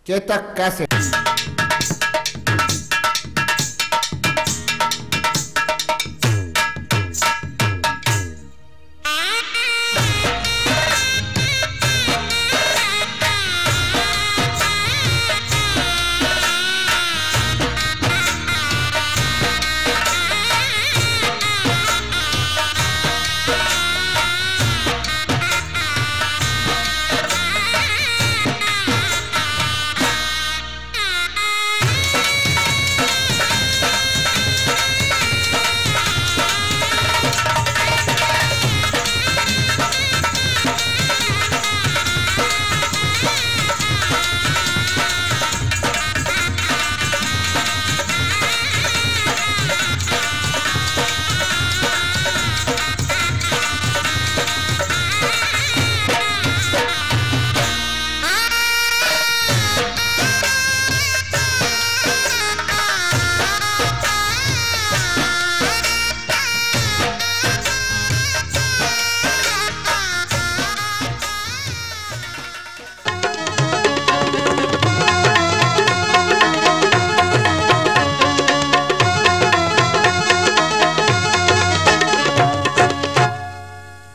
चेतक कैसे।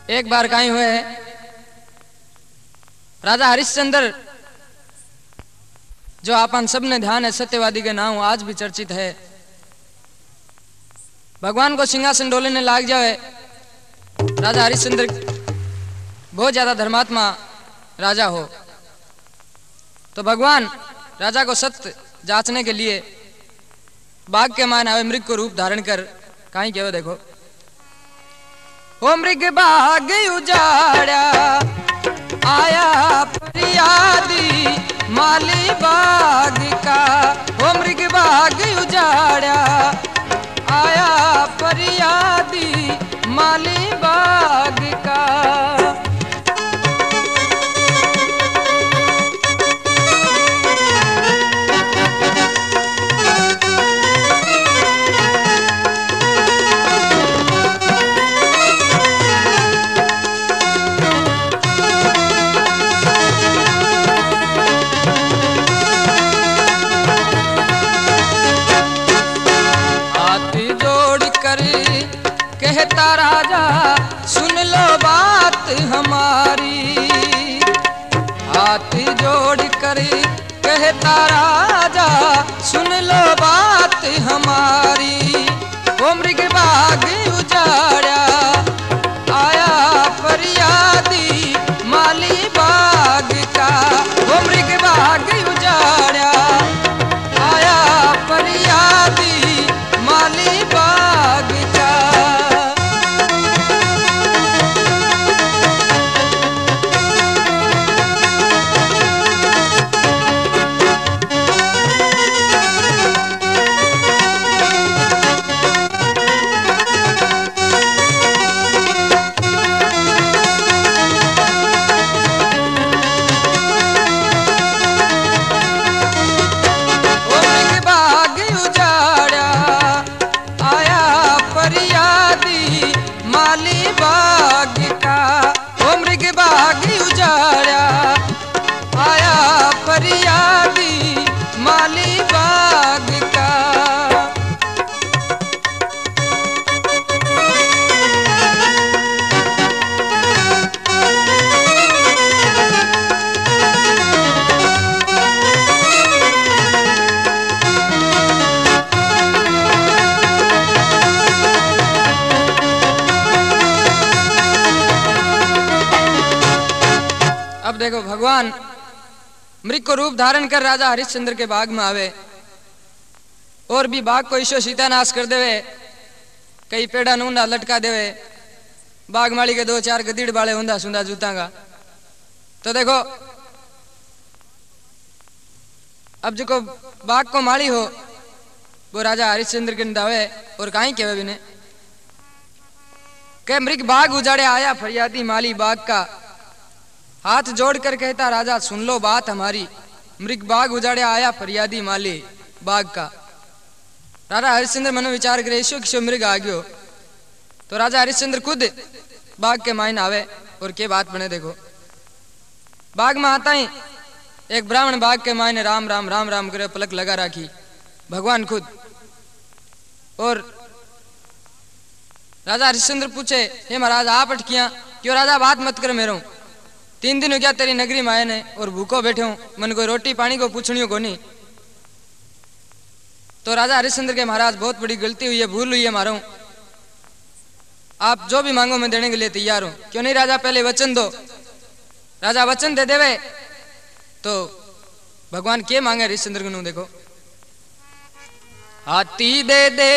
एक बार कहीं हुए राजा हरिश्चंद्र, जो आपन सबने ध्यान है सत्यवादी के नाम आज भी चर्चित है, भगवान को सिंहासन डोलने लाग जाए। राजा हरिश्चंद्र बहुत ज्यादा धर्मात्मा राजा हो, तो भगवान राजा को सत्य जांचने के लिए बाघ के मान आवे मृग को रूप धारण कर कहीं कहो देखो, ओ मृग बाग उजाड़ा आया फरियादी माली बाग का, ओ मृग बाग उजाड़ा आया फरियादी माली बाग का। कहता राजा सुन लो बात हमारी, हाथ जोड़ कर कहता राजा सुन लो बात हमारी, वो मृग बाग उजाड़ा आया फरियादी माली बाग का, वो मृग बाग उजाड़ा आया फरियादी माली बाग का। अब देखो भगवान मृग को रूप धारण कर राजा हरिश्चंद्र के बाग में आवे और भी बाग को ईशो सीता नाश कर देवे, कई पेड़ा नूंदा लटका देवे, बाग माली के दो चार गदीड़ बाले हुंदा सुंदा जूता का। तो देखो अब जो को बाग को माली हो वो राजा हरिश्चंद्र के दावे और कहीं कहवे बिने के मृग बाग उजाड़े आया फरियादी माली बाग का, हाथ जोड़कर कहता राजा सुन लो बात हमारी, मृग बाग उजाड़े आया फरियादी माली बाग का। राजा हरिश्चंद्र मनो विचार करे ईशो किशो मृग आ गयो, तो राजा हरिश्चंद्र खुद बाग के मायन आवे और के बात बने देखो। बाग में आता ही एक ब्राह्मण बाग के मायने राम राम राम राम करे पलक लगा राखी भगवान खुद। और राजा हरिश्चंद्र पूछे, हे महाराज आप अटकिया क्यों? राजा बात मत कर मेरो, 3 दिन हो गया तेरी नगरी में आए ने और भूखो बैठे हूं, मन कोई रोटी पानी को पूछनियो को नहीं। तो राजा हरिश्चंद्र के, महाराज बहुत बड़ी गलती हुई है, भूल हुई है मारो, आप जो भी मांगो मैं देने के लिए तैयार हूं। क्यों नहीं राजा पहले वचन दो। राजा वचन दे देवे तो भगवान के मांगे हरिश्चंद्र को, देखो, हाथी दे दे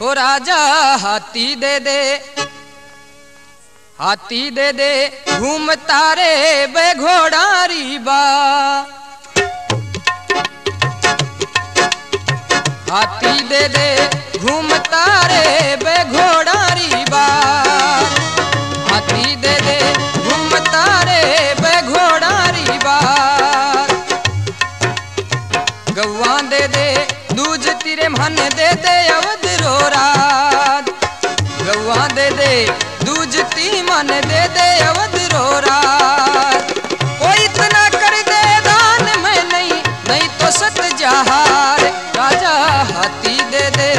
हो राजा हाथी दे दे, हाथी दे दे घूमता रे बे घोड़ारी बा, हाथी दे दे घूमता रे बे घोड़ारी बा, हाथी दे दे घूमता रे बे घोड़ारी बा, गौवा दे दे दूज तेरे मन दे दे अवध रो रात, गौवा दे दे दूज ती मन दे दे अवध रो रात, कोई इतना कर दे दान में नहीं, नहीं तो सत जहार, राजा हाथी दे दे,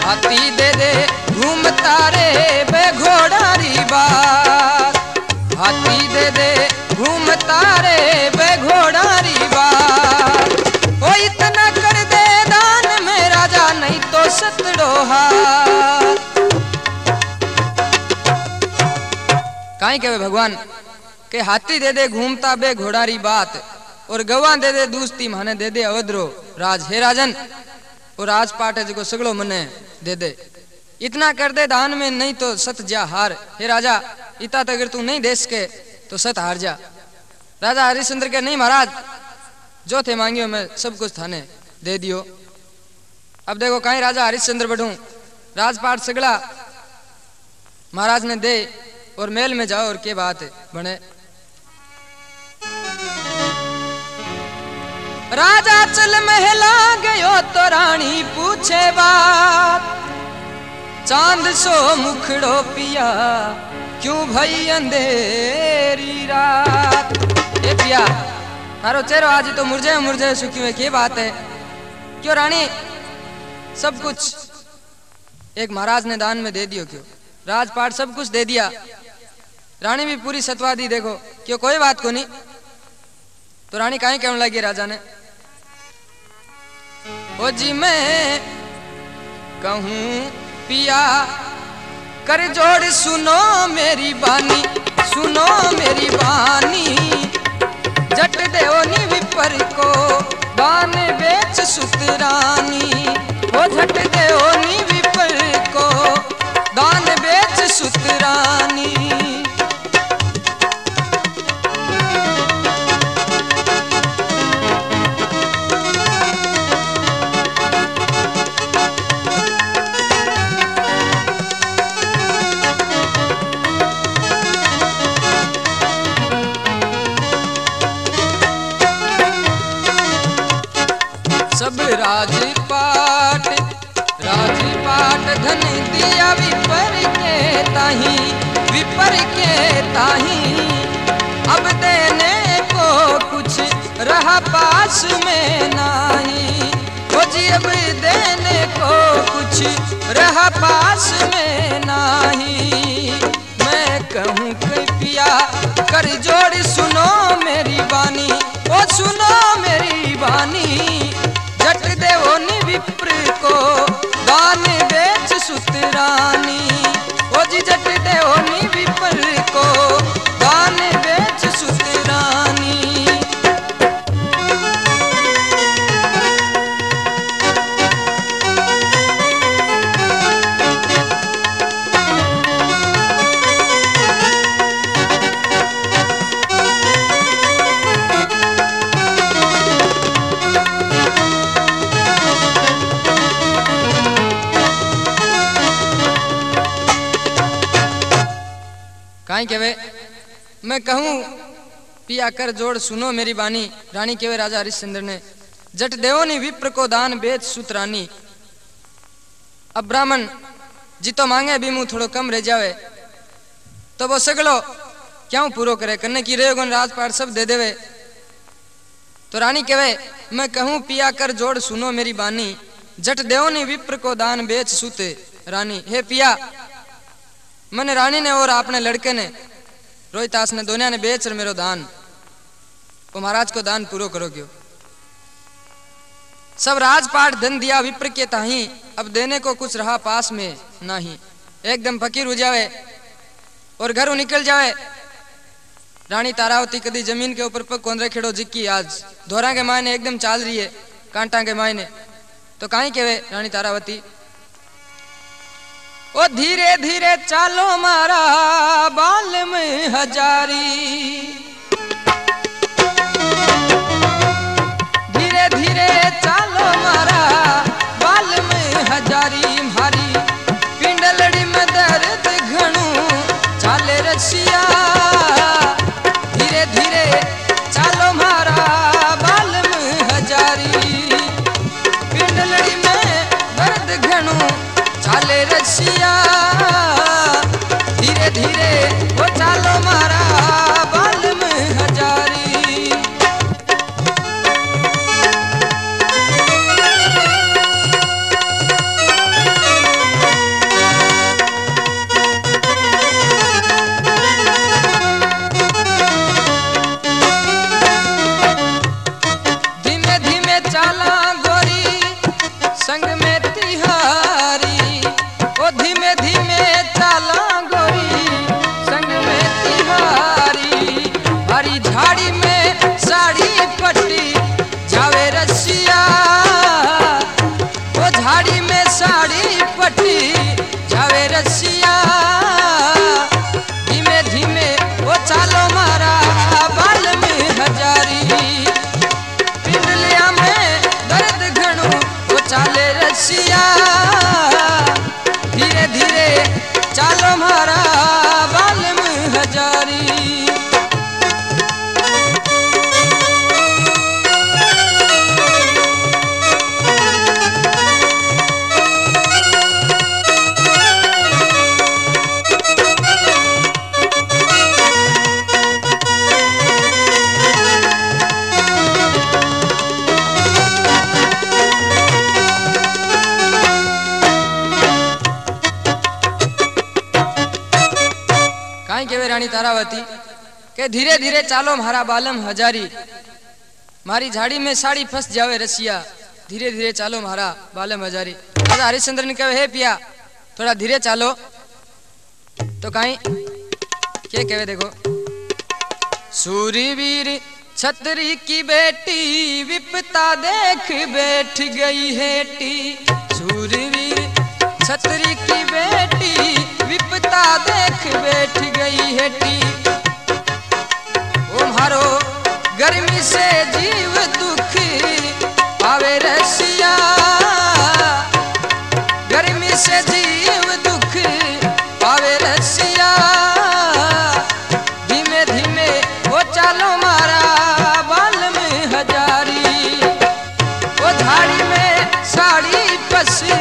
हाथी दे दे घूमता रे बे घोड़ारी बार, हाथी दे दे घूमता रे बे घोड़ारी बार, वो इतना कर दे दान में राजा नहीं तो सतड़ो हार। काई कहे भगवान के हाथी दे दे घूमता बे घोड़ारी बात, और गवा दे दे दूसती माने दे दे अवधरो राज, हे राजन और राजपाट है जो सगड़ो मने दे दे, इतना कर दे दान में नहीं तो सत जा हार, हे राजा इतना अगर तू नहीं दे सके तो सत हार जा। राजा हरिश्चंद्र के, नहीं महाराज जो थे मांगियो मैं सब कुछ थाने दे दियो। अब देखो कहीं राजा हरिश्चंद्र बढ़ू राजपाट सगड़ा महाराज ने दे और महल में जाओ और के बात बने। राजा चल महला गयो तो रानी पूछे बात, चांद सो मुखड़ो पिया क्यों भई अंधेरी रात, ए पिया थारो चेहरो आज तो मुरझे मुरझे सुखी में के बात है? क्यों रानी सब कुछ एक महाराज ने दान में दे दियो, क्यों राजपाट सब कुछ दे दिया, रानी भी पूरी सत्वा दी, देखो क्यों कोई बात को नहीं। तो रानी काहे कहने लगी राजा ने, ओ जी मैं कहूं पिया कर जोड़ सुनो मेरी बानी, सुनो मेरी बानी, जट देओनी विपर को दान बेच सुतरानी, ओ झट देओनी विपर को दान बेच सुतरानी। सब राजपाट राजपाट धन दिया विपर के ताही, विपर के ताही, अब देने को कुछ रहा पास में नाही, ओ जी अब देने को कुछ रहा पास में नाही। मैं कहूँ कि पिया कर जोड़ सुनो मेरी बानी, ओ सुनो मेरी बानी, जट देओनी विप्र को दान बेच सुतरानी, ओ जी जट देओनी विप्र को दान बेच सुतरानी। काई केवे मैं कहूं पिया कर जोड़ सुनो मेरी बानी, रानी केवे राजा हरिश्चंद्र ने, जट देवोनी विप्र को दान बेच सुतरानी। अब ब्राह्मण जितो मांगे भी मुंह थोड़ो कम रह जावे तो वो सगलो क्यों पूरो करे, करने की रे गुण राजपाट सब दे देवे। तो रानी कहे मैं कहूँ पिया कर जोड़ सुनो मेरी बानी, जट देवनी विप्र को दान बेच सूते रानी। हे पिया, मैंने रानी ने और अपने लड़के ने रोहितास ने दोनों ने बेच और मेरो दान, वो महाराज को दान पूरो करो क्यों। सब राजपाट धन दिया विप्र के ताही, अब देने को कुछ रहा पास में नहीं। एकदम फकीर हो जावे और घर निकल जावे। रानी तारावती कदी जमीन के ऊपर पग कोंदरे खेड़ो जिक्की, आज धोरा के मायने एकदम चाल रही है कांटा के मायने। तो काई केवे रानी तारावती, ओ धीरे धीरे चालो मारा बाल में हजारी, धीरे धीरे चालो मारा बाल में हजारी, मारी पिंडलड़ी में दर्द घणू चाले रसिया, धीरे धीरे चालो मारा बाल में हजारी, पिंडलड़ी में दर्द घणू चाले रसिया, धीरे धीरे वो चालो मारा बाल में हजारी। धीमे धीमे चाला गोरी संग में तिहारी, ओ धीमे धीमे चाला गोरी संग में तिहारी, हरी झाड़ी में साड़ी पट्टी जावे रसिया, ओ झाड़ी में साड़ी पट्टी जावे रसिया, धीमे धीमे वो चालो मारा बाल में हजारी, पिंडलिया में दर्द घणू वो चाले रसिया, धीरे धीरे चालो मारा बाल में हजारी। केवे रानी तारावती के धीरे धीरे चालो मारा बालम हजारी, मारी झाड़ी में साड़ी फंस जावे रसिया, धीरे धीरे चालो मारा बालम हजारी। राजा हरिश्चंद्र ने कहे हे पिया थोड़ा धीरे चालो। तो कहीं के कहे देखो, सूरवीर छतरी की बेटी विपता देख बैठ गई हेटी, सूरवीर छतरी की बेटी विपता देख बैठ गई हेटी, ओ मारो गर्मी से जीव दुख पावे रसिया, गर्मी से जीव दुख पावे रसिया, धीमे धीमे वो चालो मारा बाल में हजारी, वो झाड़ी में साड़ी पसी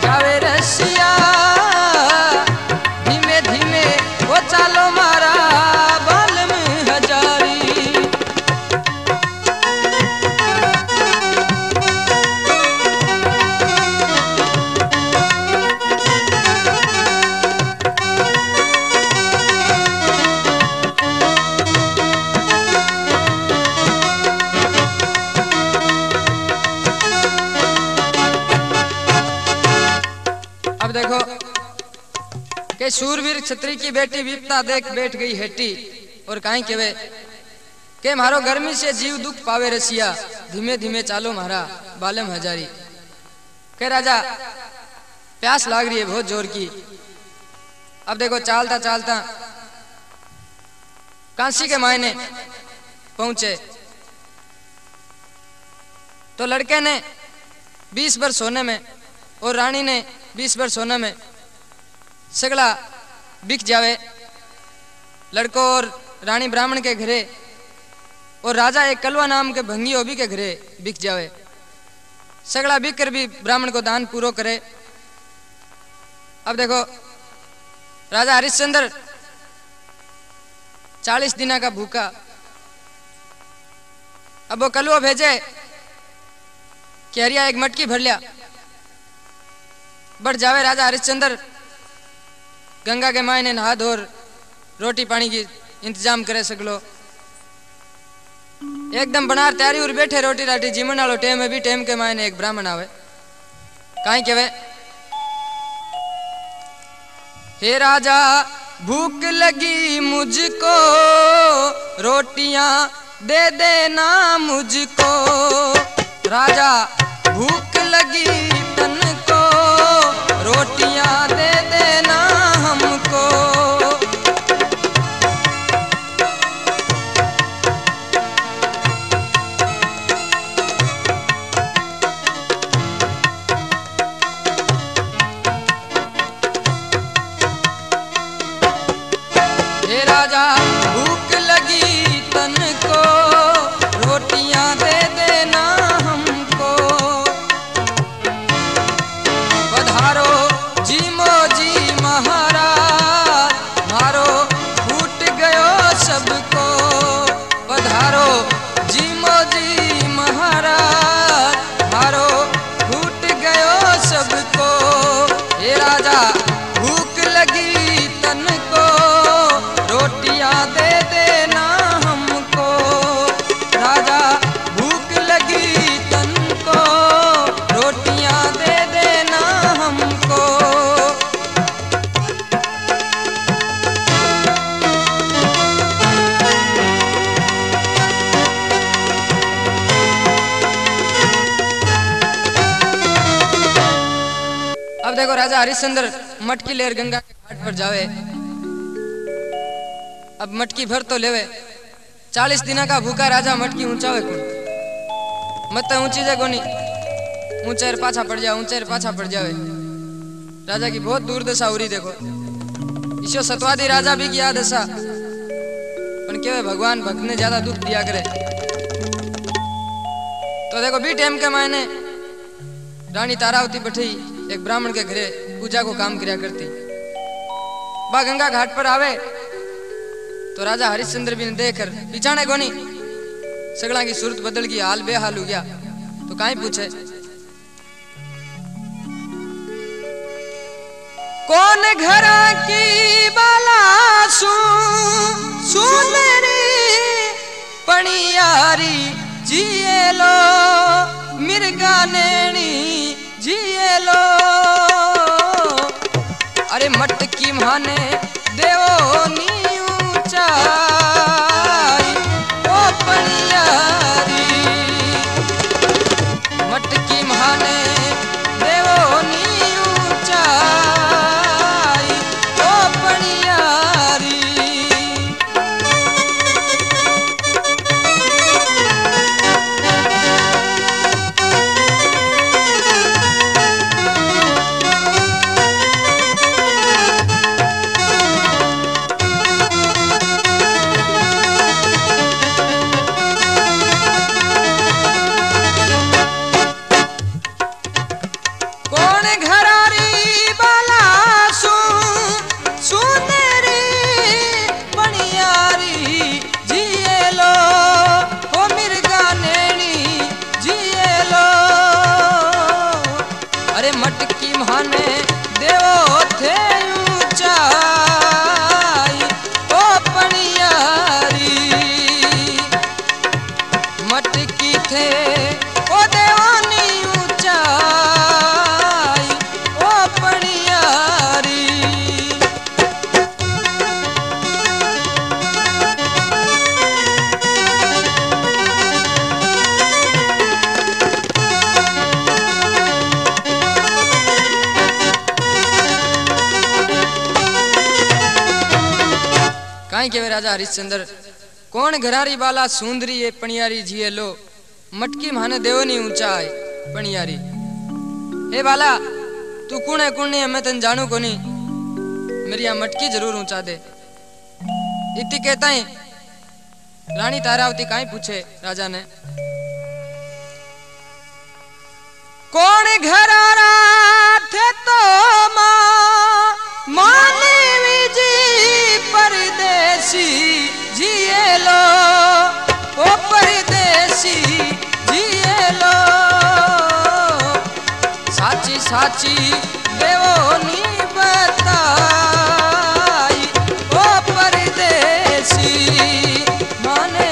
जावे रसिया, धीमे धीमे वो चालो मारा बाल में हजारी। अब देखो के सूरवीर छतरी की बेटी विपता देख बैठ गई हेटी, और काई केवे के मारो गर्मी से जीव दुख पावे रसिया, धीमे धीमे चालो मारा बालम हजारी। के राजा प्यास लाग रही है बहुत जोर की। अब देखो चालता चालता कांसी के मायने पहुंचे तो लड़के ने 20 भर सोने में और रानी ने 20 भर सोने में सगला बिक जावे। लड़को और रानी ब्राह्मण के घरे और राजा एक कलवा नाम के भंगी ओबी के घरे बिक जावे। सगला बिक कर भी ब्राह्मण को दान पूरो करे। अब देखो राजा हरिश्चंद्र 40 दिन का भूखा। अब वो कलुआ भेजे कि हरिया एक मटकी भर लिया। बढ़ जावे राजा हरिश्चंद्र गंगा के मायने नहा धोर रोटी पानी की इंतजाम करे सकलो। एकदम बनार तैयारी और बैठे रोटी राटी जीवन वालो टेम है भी टेम के मायने एक ब्राह्मण आवे। काई केवे, हे राजा भूख लगी मुझको रोटियां दे देना मुझको। राजा भूख लगी तन को रोटियां दे देना हमको। हे राजा भूख लगी तन को रोटियां दे देना हमको। पधारो जी मोजी महाराज मारो फूट गयो सबको। पधारो जी मोजी महाराज मारो फूट गयो सबको। हे राजा भूख लगी तन को रोटियां दे देना हमको। राजा भूख लगी तन को रोटियां दे देना हमको। अब देखो राजा हरिश्चंद्र मटकी लेर गंगा के घाट पर जावे। अब मटकी भर तो लेवे। 40 दिन का भूखा राजा मटकी ऊंचावे कौन मत ऊंची जगह नहीं ऊंचे पाछा पड़ जाए ऊंचे पाछा पड़ जावे। राजा की बहुत दुर्दशा हो रही। देखो ईशो सतवादी राजा भी की दशा पण केवे भगवान भक्त ने ज्यादा दुख दिया करे। तो देखो बी टाइम के मायने रानी तारावती बैठी एक ब्राह्मण के घरे पूजा को काम किया करती। बा गंगा घाट पर आवे तो राजा हरिश्चंद्र भी ने देखकर पिछाने को नहीं सगला की सूरत बदल गई हाल बेहाल हो गया। तो काई पूछे, कौन घरा की बाला सुंदरी पणियारी जिए लो मिर्गा नैनी जिए लो। अरे मटकी माने देवो नी ओ पणियारी मटकी महाने देवो नी ऊंचाई ओ पणियारी। के राजा हरिश्चंद्र कौन घरारी बाला सुंदरी ये पणियारी जिए लो मटकी माने देवनी ऊंचा है पणियारी। हे बाला तू कौन है कौन नहीं मैं तन जानू को नहीं मेरी यहाँ मटकी जरूर ऊंचा दे। इतनी कहता है रानी तारावती काई पूछे राजा ने, कौन घरारा थे तो मानी जी परदेसी जिए लो ओ परदेसी जिए लो साची साची देवो नी बताई ओ परदेसी माने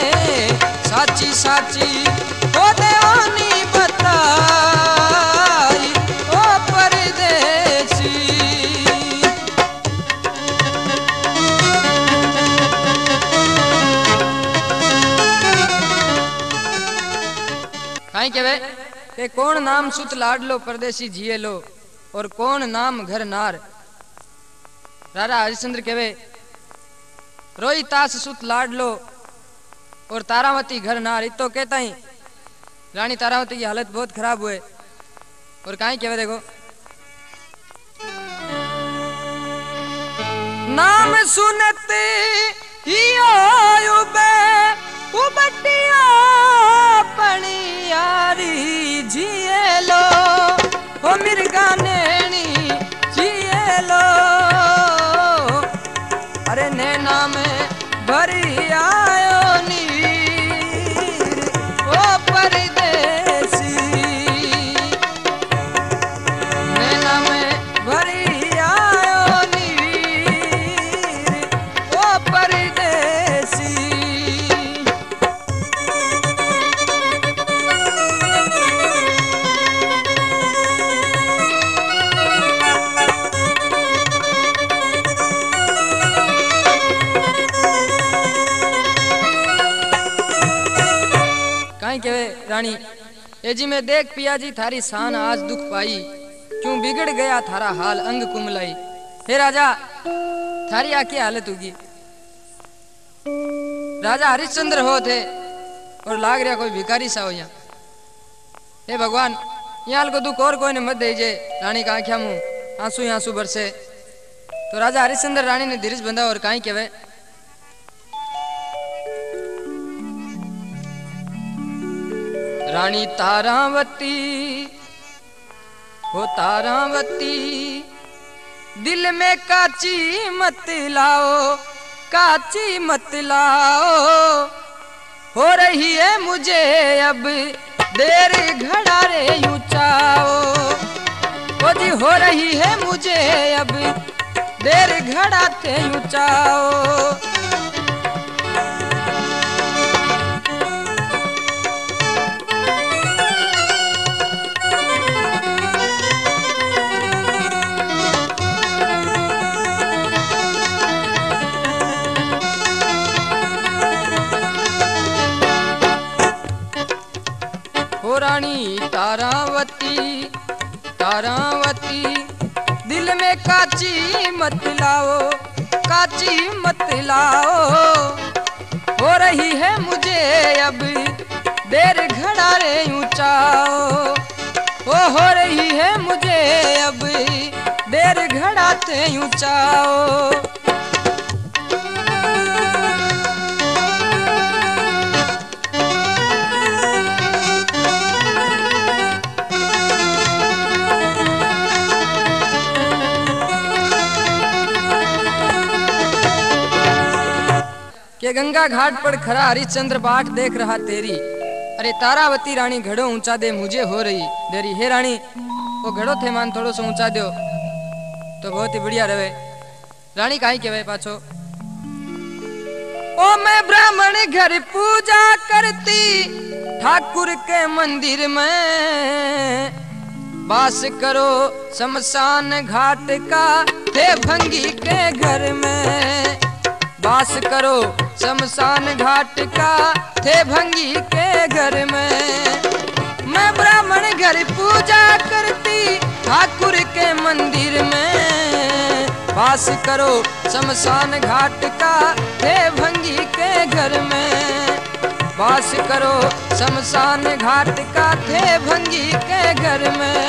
साची साची ओ देवो नी बताई ओ परदेसी। काई कहवे के कौन नाम सुत लाडलो परदेसी जिए लो और कौन नाम घर नार। राजा हरिश्चंद्र कहवे रोई तास सुत लाडलो और तारावती घर नार। इत तो कहता ही रानी तारावती की हालत बहुत खराब हुए और काई कहवे देखो नाम सुनते ही आयुबे उबटिया पणियारी जिए लो ओ मिर्गा नैनी जिए लो अरे नैना में भरी आयो नीर ओ परदेसी नैना में भरी आयो नीर ओ परदेसी। कहवे रानी ए जी मैं देख पिया जी थारी शान आज दुख पाई क्यों बिगड़ गया थारा हाल अंग कुमलाई। हे राजा थारी आकी हालत होगी। राजा हरिश्चंद्र हो थे और लाग रहा कोई भिखारी सा हो यहाँ। हे भगवान यहाँ को दुख और कोई ने मत दीजिए। रानी का आंखिया मुंह आंसू आंसू बरसे तो राजा हरिश्चंद्र रानी ने धीरज बंधा और काई कहवे रानी तारावती हो तारावती दिल में काची मत लाओ काची मत लाओ हो रही है मुझे अब देर घड़ा रे यूं चाओ ओ जी हो रही है मुझे अब देर घड़ा थे यूं चाओ। रानी तारावती तारावती दिल में काची मत लाओ काची मत लाओ हो रही है मुझे अब देर घड़ा रे ऊंचाओ हो रही है मुझे अब देर घड़ा ते ऊंचाओ। के गंगा घाट पर खड़ा हरिश्चंद्र बाट देख रहा तेरी अरे तारावती रानी घड़ो ऊंचा दे मुझे हो रही देरी। हे रानी वो घड़ो थे मान थोड़ो सो ऊंचा दो तो बहुत ही बढ़िया रहे। रानी काई कहवे पाछो ओ मैं ब्राह्मण घर पूजा करती ठाकुर के मंदिर में वास करो शमशान घाट का थे भंगी के घर में वास करो शमशान घाट का थे भंगी के घर में मैं ब्राह्मण घर पूजा करती ठाकुर के मंदिर में वास करो शमशान घाट का थे भंगी के घर में वास करो शमशान घाट का थे भंगी के घर में।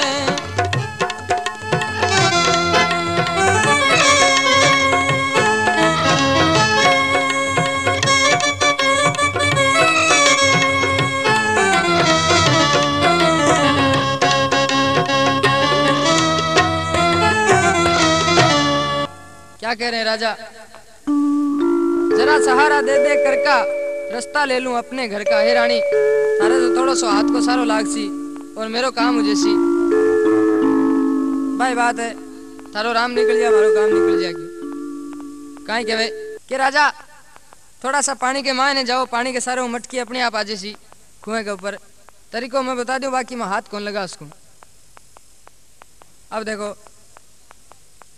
क्या कह रहे हैं राजा जरा सहारा दे दे कर का रास्ता ले लूं अपने घर का। हे रानी थारे तो थोड़ो सो हाथ को सारो लागसी और मेरो काम हो जैसी। भाई बात है थारो राम निकल जाए मारो काम निकल जाए। क्यों काई कहवे कि राजा थोड़ा सा पानी के मायने जाओ, पानी के सारे मटकी अपने आप आ जैसी कुएं के ऊपर। तरीको मैं बता दूं, बाकी मैं हाथ कौन लगा उसको। अब देखो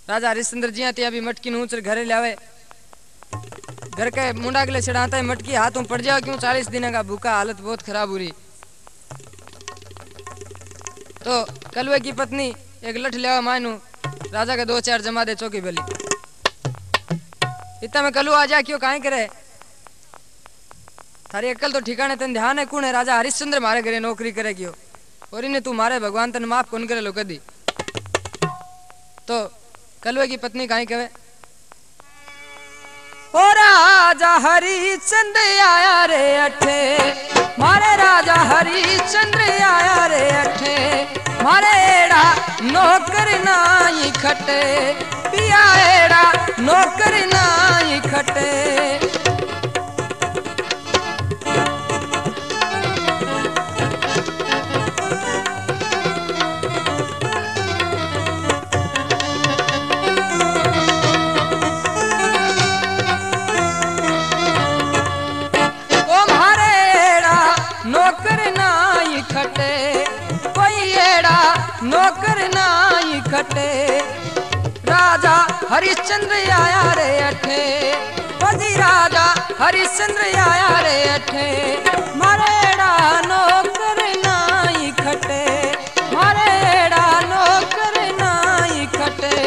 राजा हरिश्चंद्र जी आते अभी मटकी नूच घरे लावे, घर के मुंडा के लिए चढ़ाता है मटकी, हाथों पड़ जाओ। क्यों 40 दिन का भूखा, हालत बहुत खराब हो रही। तो कलवे की पत्नी एक लठ लिया मायनू राजा के 2-4 जमा दे चौकी बली। इतना में कलू आ जा क्यों काहे करे थारी अक्ल तो ठिकाने तन ध्यान है। कौन है राजा हरिश्चंद्र मारे घरे नौकरी करे क्यों और इन्हें तू मारे भगवान तन माफ कौन करे लो कदी। तो कलवे की पत्नी काहे कहे ओ राजा हरिश्चंद्र आया रे अठे, मारे राजा हरिश्चंद्र आया रे अठे, मारे एड़ा नौकर नाई खटे, पिया एड़ा नौकर नाई खटे। नौकर नाई खटे, राजा हरिश्चंद्र आया रे अठे, बजी राजा हरिश्चंद्र आया रे अठे, मारेड़ा नौकर नाई खटे, मारेड़ा नौकर नाई खटे।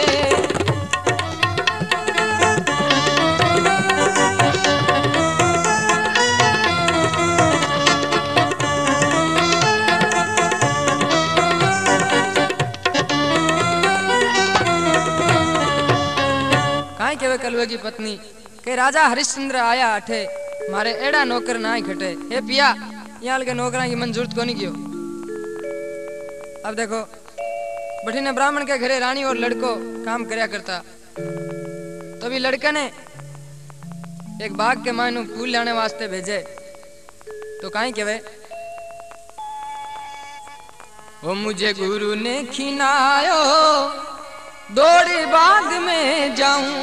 कलवे की पत्नी के राजा हरिश्चंद्र आया अठे, मारे एड़ा नौकर ना ही खटे। हे पिया यहाँ के नौकरा की मन जरूरत को नहीं कियो। अब देखो बठीने ब्राह्मण के घरे रानी और लड़को काम करया करता। तभी लड़के ने एक बाग के मायनू फूल लाने वास्ते भेजे। तो काई कहवे ओ मुझे गुरु ने खिनायो दौड़ी बाग में जाऊं,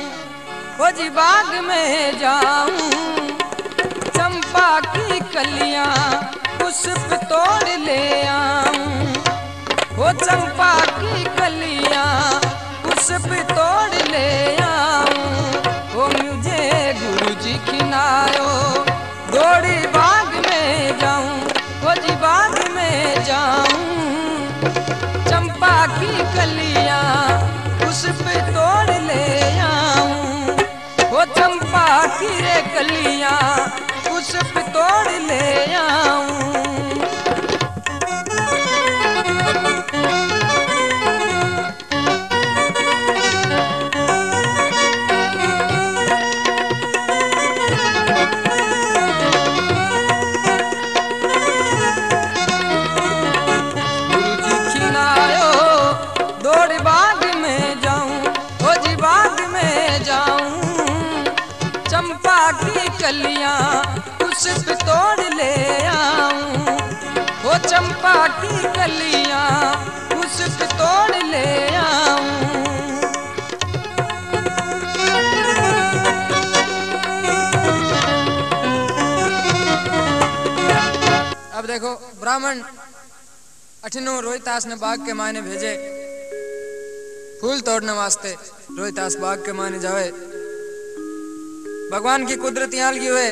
ओ जी बाग में जाऊं, चंपा की कलियां पुष्प तोड़ ले आऊं, ओ चंपा की कलियां पुष्प तोड़ ले आऊं, ओ मुझे गुरुजी खिलायो दौड़ी बाग में जाऊं, ओ जी बाग में जाऊं, चंपा की कलियां पुष्प तोड़ ले आऊं, वो चंपा की रे कलियां पुष्प तोड़ ले आऊं। कलियां पुष्प तोड़ ले आऊं, वो चंपा की कलियां पुष्प तोड़ ले आऊं। अब देखो ब्राह्मण अठिनो रोहितास ने बाग के मायने भेजे फूल तोड़ने वास्ते। रोहितास बाग के मायने जावे, भगवान की कुदरत यहाँ लगी हुए।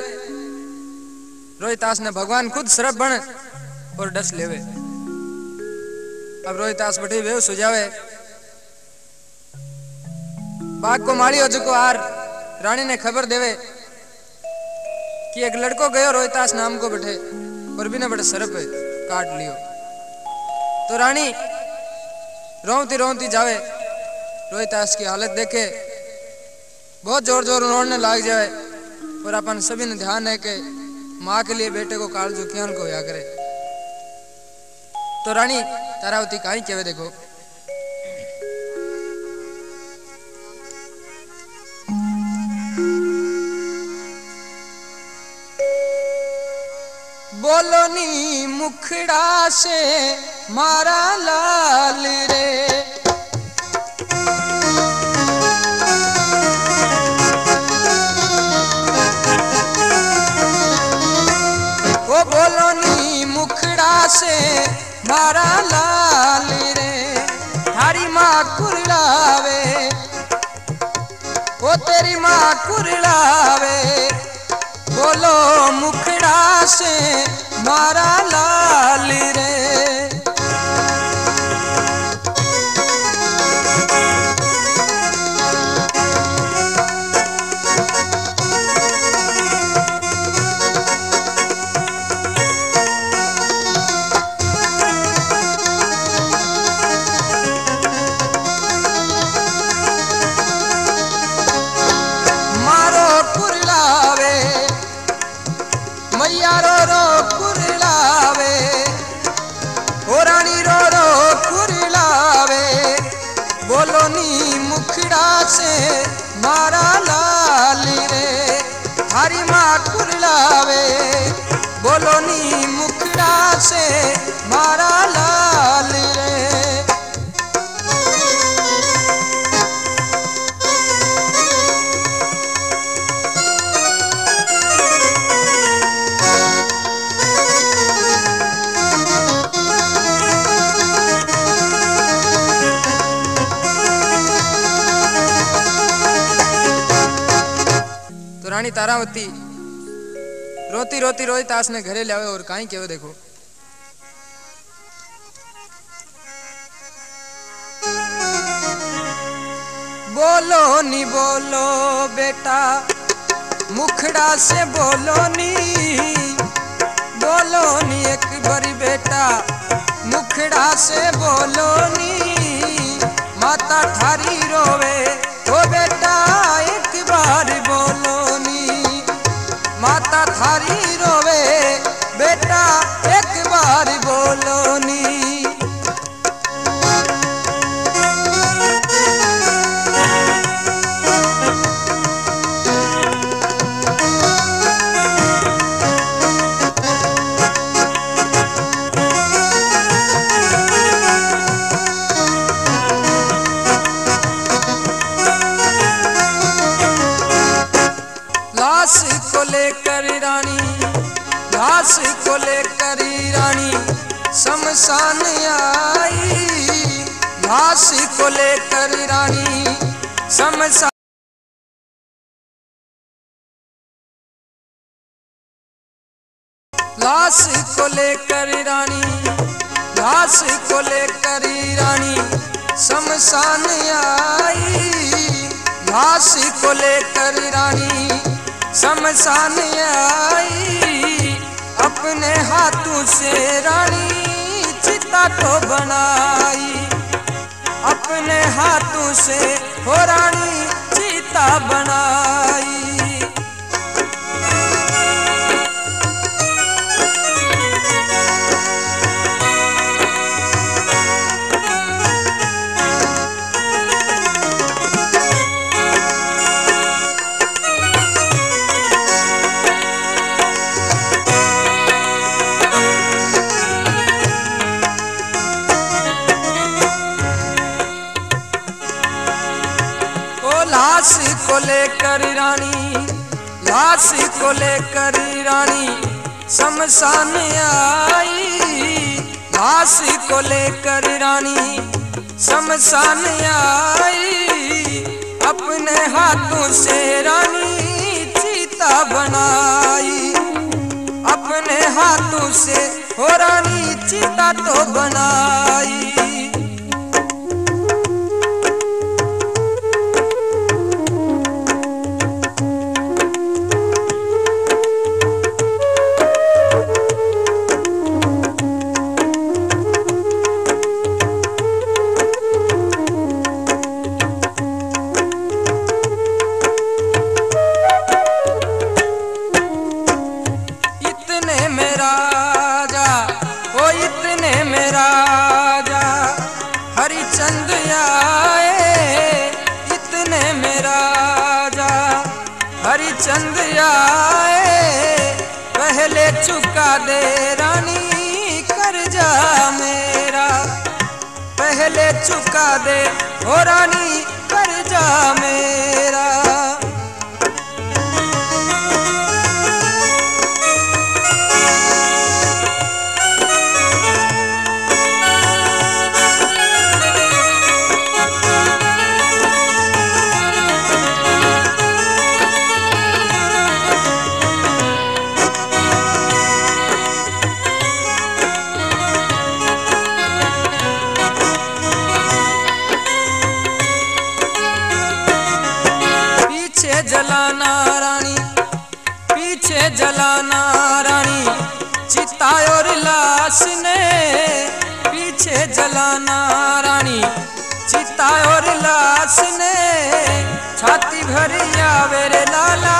रोहितास ने भगवान खुद सरब बन और डस लेवे। अब रोहितास बैठे बेहोश हो जावे। बाग को माली हो चुको आर रानी ने खबर देवे कि एक लड़को गयो रोहितास नाम को बैठे और बिना बड़े सरप काट लियो। तो रानी रोती रोती जावे, रोहितास की हालत देखे बहुत जोर जोर रोने लग जाए। और अपन सभी ने ध्यान है कि माँ के लिए बेटे को काल जो ख्याल को या करे। तो रानी तारावती काई कहवे देखो बोलो नी मुखड़ा से मारा लाल रे। ओ बोलो नी मुखड़ा से मारा लाल रे। थारी माँ कुरलावे, ओ तेरी माँ कुरलावे। बोलो मुखड़ा से मारा लाल रे। मैया रो रो कुरलावे, ओ रानी रो रो कुरलावे। बोलो नी मुखड़ा से मारा लाल रे। थारी माँ कुरलावे, बोलो नी मुखड़ा से मारा लाल रे। रानी तारावती रोती रोती रोहितास ने घरे लावे और काई केवे देखो। बोलो नी बोलो बेटा मुखड़ा से बोलो नी। बोलो नी एक बारी बेटा मुखड़ा से बोलो नी। माता थारी रोवे, ओ बेटा एक बार बोलो नी। माता थारी रोवे, बेटा एक बार बोलो नी। लाश को लेकर रानी, लाश को लेकर रानी शमशान आई। लाश को लेकर रानी शमशान, लाश को लेकर रानी, लाश को लेकर रानी शमशान आई। लाश को लेकर रानी शमशान आई। अपने हाथों से रानी चिता तो बनाई। अपने हाथों से हो रानी चिता बनाई। लाश को लेकर रानी, लाश को लेकर रानी शमशान आई। लाश को लेकर रानी शमशान आई। अपने हाथों से रानी चिता बनाई। अपने हाथों से हो रानी चिता तो बनाई। इतने में राजा, ओ इतने में राजा चुका दे रानी कर्जा मेरा, पहले चुका दे ओ रानी कर्जा मेरा। जलाना रानी पीछे जलाना रानी चिता और लाश ने, पीछे जलाना रानी चिता और लाश ने, छाती भरी आवे रे लाला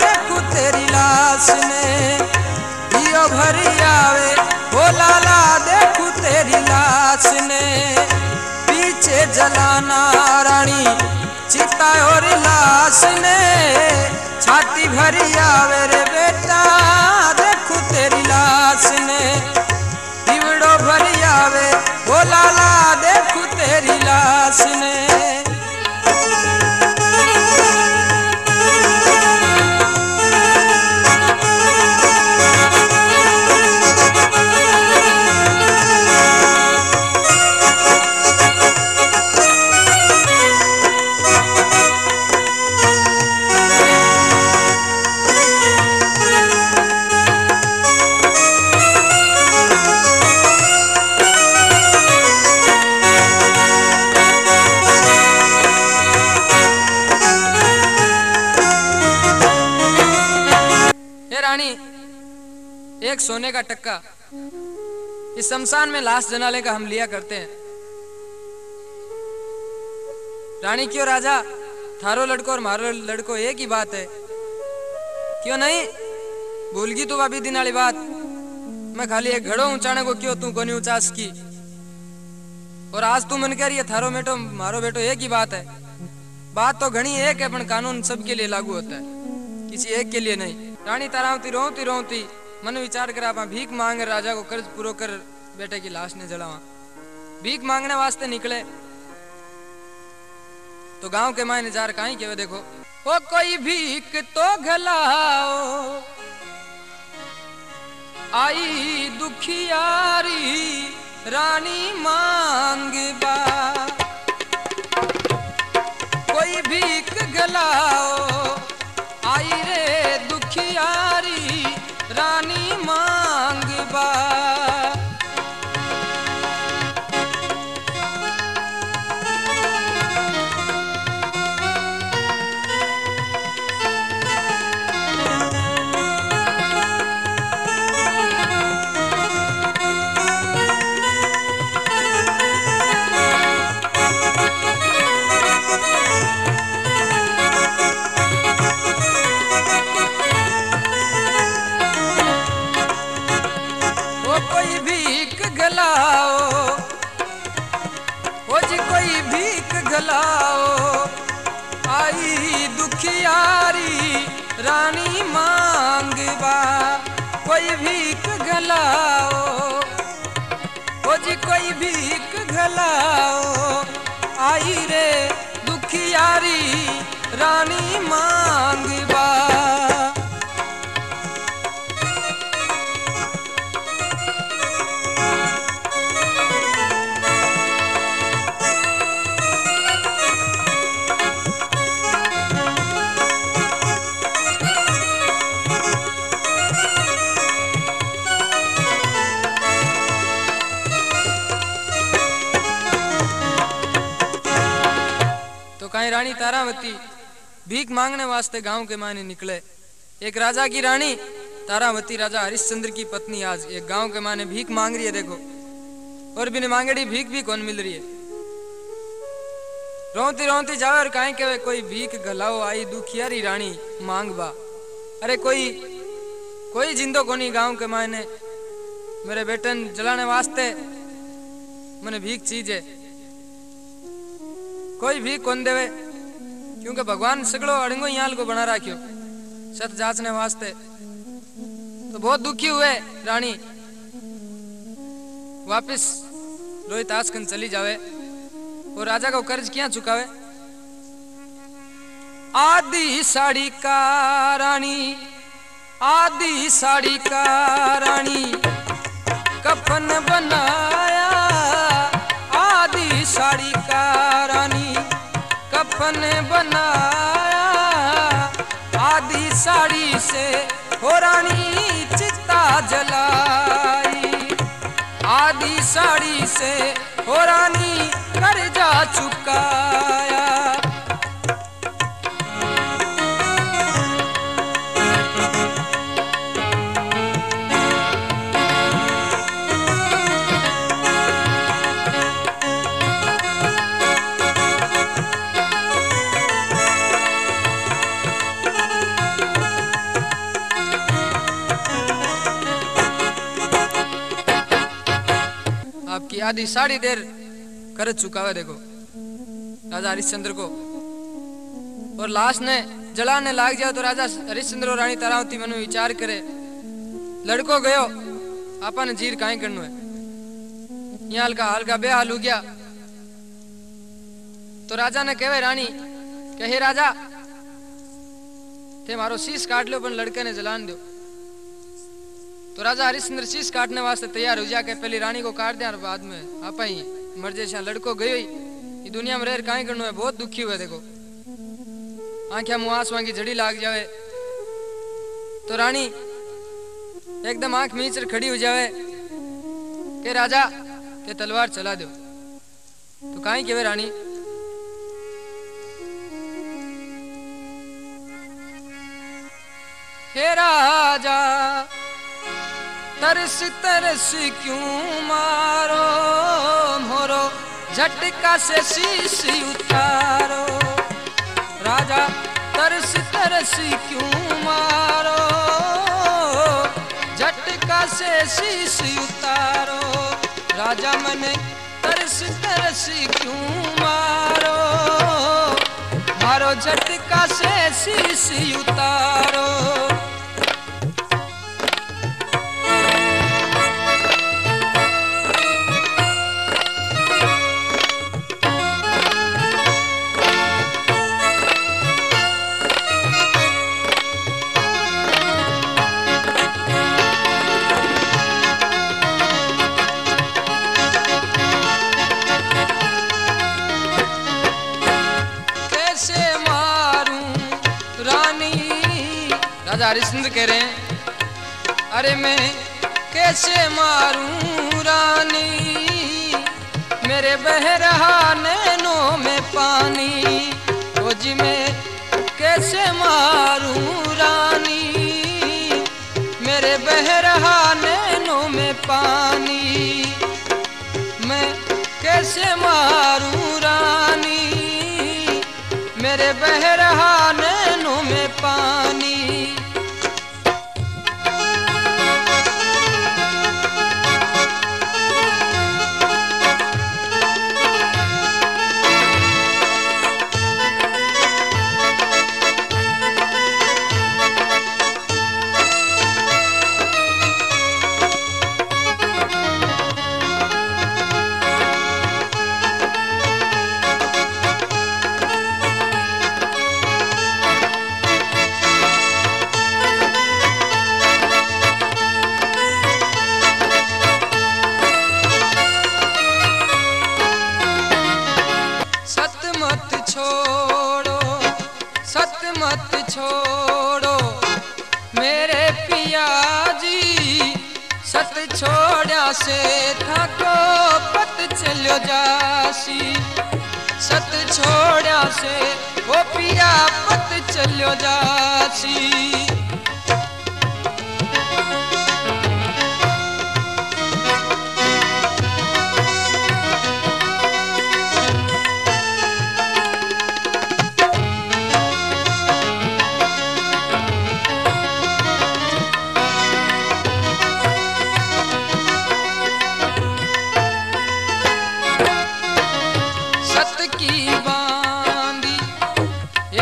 देखू तेरी लाश ने, दियो भरी आवे ओ लाला देखू तेरी लाश ने, पीछे जलाना रानी चिता और लाश ने, छाती भरी आवे रे बेटा देखू तेरी लाश ने, दिवड़ो भरी आवे ओ लाला देखू तेरी लाश ने। रानी एक सोने का टक्का इस शमशान में लाश जलाने का हम लिया करते हैं। रानी क्यों राजा, थारो लड़को और मारो लड़को एक ही बात है, क्यों नहीं भूल गई तू अभी दिन वाली बात। मैं खाली एक घड़ो ऊंचाने को क्यों तू कोनी ऊंचास की, और आज तू मन कह रही है थारो बेटो मारो बेटो एक ही बात है। बात तो घनी एक है पर कानून सबके लिए लागू होता है, किसी एक के लिए नहीं। रानी तारावती रोती रोती मन विचार कर आप भीख मांग राजा को कर्ज पूरो कर बेटे की लाश ने जलावा। भीख मांगने वास्ते निकले तो गांव के मायने जार कहीं के देखो, ओ कोई भीख तो घलाओ आई दुखियारी रानी मांगबा, कोई भीख घलाओ आई रे दुखियारी रानी मांगबा। घलाओ आई दुखियारी रानी मांगबा, कोई भीख घलाओ ओ जी कोई भीख घलाओ आई रे दुखियारी रानी मांगबा। कहीं रानी तारावती भीख मांगने वास्ते गांव के मायने निकले। एक राजा की रानी तारावती राजा हरिश्चंद्र की पत्नी आज एक गांव के मायने भीख मांग रही है देखो, और बिन मांगड़ी भीख भी कौन मिल रही है। रोती रोती जावे और कहीं के कोई भीख गलाओ आई दुखियारी रानी मांगबा। अरे कोई जिंदो कोनी गांव के मायने मेरे बेटन जलाने वास्ते मने भीख चीज है, कोई भी कौन देवे, क्योंकि भगवान सगड़ो अड़ंगो याल को बना राख्यो सत जांचने वास्ते। तो बहुत दुखी हुए रानी वापस रोहितास कन चली जावे और राजा को कर्ज क्या चुकावे। आदि साड़ी का रानी, आदि साड़ी का रानी कफन बनाया, आदि साड़ी का रानी कफन बनाया, आदि साड़ी से हो रानी चिता जलाई, आदि साड़ी से हो रानी कर्जा चुकाया। आपकी आधी साड़ी देर कर चुका है देखो राजा हरिश्चंद्र को, और लाश ने जलाने लाग जाओ तो राजा हरिश्चंद्र और रानी तारावती मन में विचार करे, लड़को गयो आपा ने जीर काई करनो है, यहाँ हल्का बेहाल हो गया। तो राजा ने कहे रानी कहे राजा थे मारो शीश काट लो पर लड़के ने जलान दो। तो राजा हरिश्चंद्र शीश काटने वास्ते तैयार हो जाके पहले रानी को काट दिया और बाद में आपा ही मर जैसे लड़को गयो ही ये दुनिया में रह काई करनो है, बहुत दुखी हुए देखो आंखें मुंह आंसुओं की झड़ी लाग जावे। तो रानी एकदम आंख मीचर खड़ी हो जावे के राजा ते तलवार चला दो। तो काई केवे रानी हे राजा तरस तरस क्यों मारो मोरो झटका से शीश उतारो, राजा तरस तरस क्यों मारो झटका से शीश उतारो, राजा मने तरस तरस क्यों मारो मारो झटका से शीश उतारो। राजा हरिश्चंद्र कह रहे हैं अरे मैं कैसे मारूं रानी, मेरे बह रहा नैनों में पानी, ओ जी मैं कैसे मारूं रानी, मेरे बह रहा नैनों में पानी, मैं कैसे मारूं रानी, मेरे बह रहा नैनों में पानी। मत छोड़ो मेरे पिया जी, सत छोड़ा से थाको पत चलो जासी, सत छोड़ा से ओ पिया पत चलो जासी।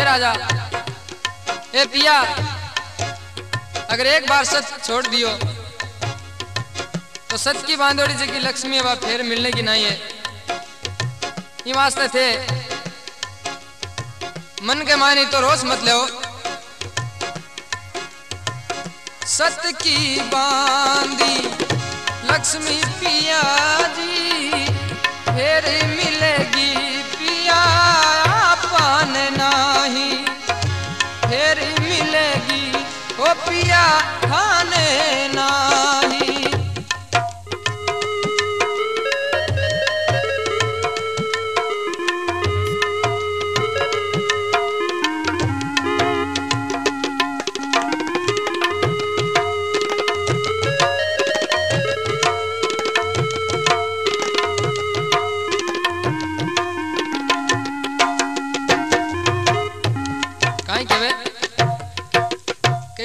राजा ए पिया अगर एक बार सत छोड़ दियो तो सत की बांधोड़ी जी की लक्ष्मी वह फिर मिलने की नहीं है। ये वास्ते थे मन के मानी तो रोज मत ले। सत की बांधी लक्ष्मी पिया जी फिर मिलेगी पिया पान नाही, फिर मिलेगी ओ पिया खाने नाही।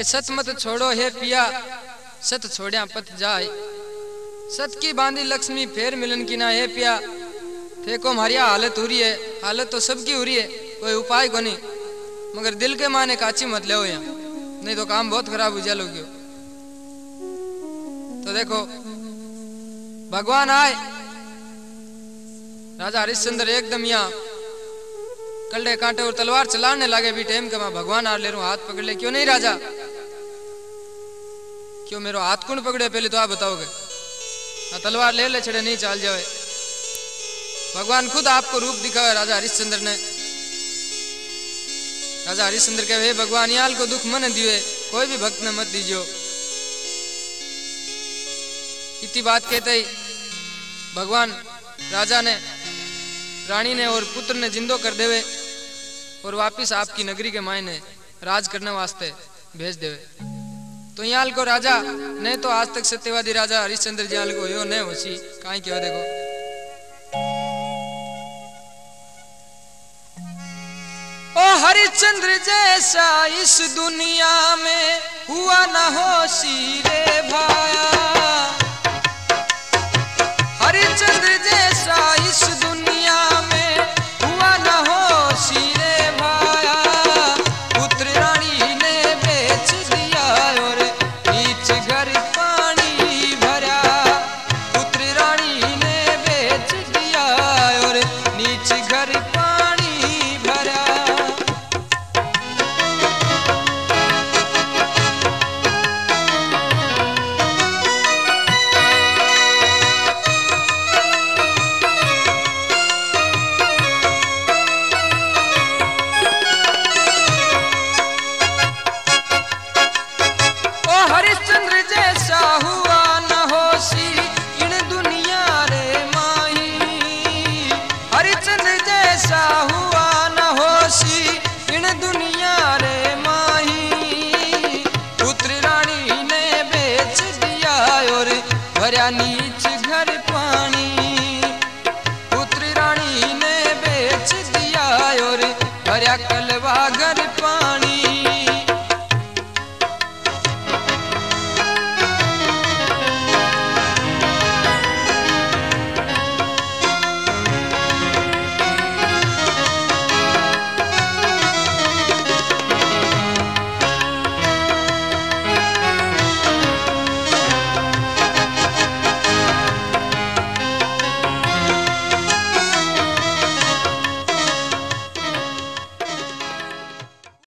सत मत छोड़ो हे पिया सत छोड़िया पत जाए, सत की बांधी लक्ष्मी फेर मिलन की ना हे पिया। देखो हमारी हालत हो रही है, हालत तो सबकी हो रही है, कोई उपाय को नहीं, मगर दिल के माने काची मत ले यहाँ, नहीं तो काम बहुत खराब हो जा लोगे। तो देखो भगवान आए, राजा हरिश्चंद्र एकदम यहाँ कलडे कांटे और तलवार चलाने लगे भी टाइम के मैं भगवान आ ले रहा हूँ, हाथ पकड़ ले। क्यों नहीं राजा, क्यों मेरो हाथ कौन पकड़े पहले तो आप बताओगे। तलवार ले ले छड़े नहीं चाल जावे। भगवान खुद आपको रूप दिखावे राजा हरिश्चंद्र ने। राजा हरिश्चंद्र कहे भगवान याल को दुख मन दिए, कोई भी भक्त ने मत दीजियो। इतनी बात कहते ही भगवान राजा ने रानी ने और पुत्र ने जिंदो कर देवे और वापिस आपकी नगरी के मायने राज करने वास्ते भेज देवे। तो यहाँ को राजा नहीं तो आज तक सत्यवादी राजा हरिश्चंद्र जी को यो नहीं होसी कहीं क्यों। देखो ओ हरिश्चंद्र जैसा इस दुनिया में हुआ न होसी रे भाया, हरिश्चंद्र जैसा इस दुनिया में हुआ न होसी रे भाया। पुत्र रानी ने बेच दिया और नीच घर पानी भरा, पुत्र रानी ने बेच दिया और नीच घर पानी भरा। नीच घर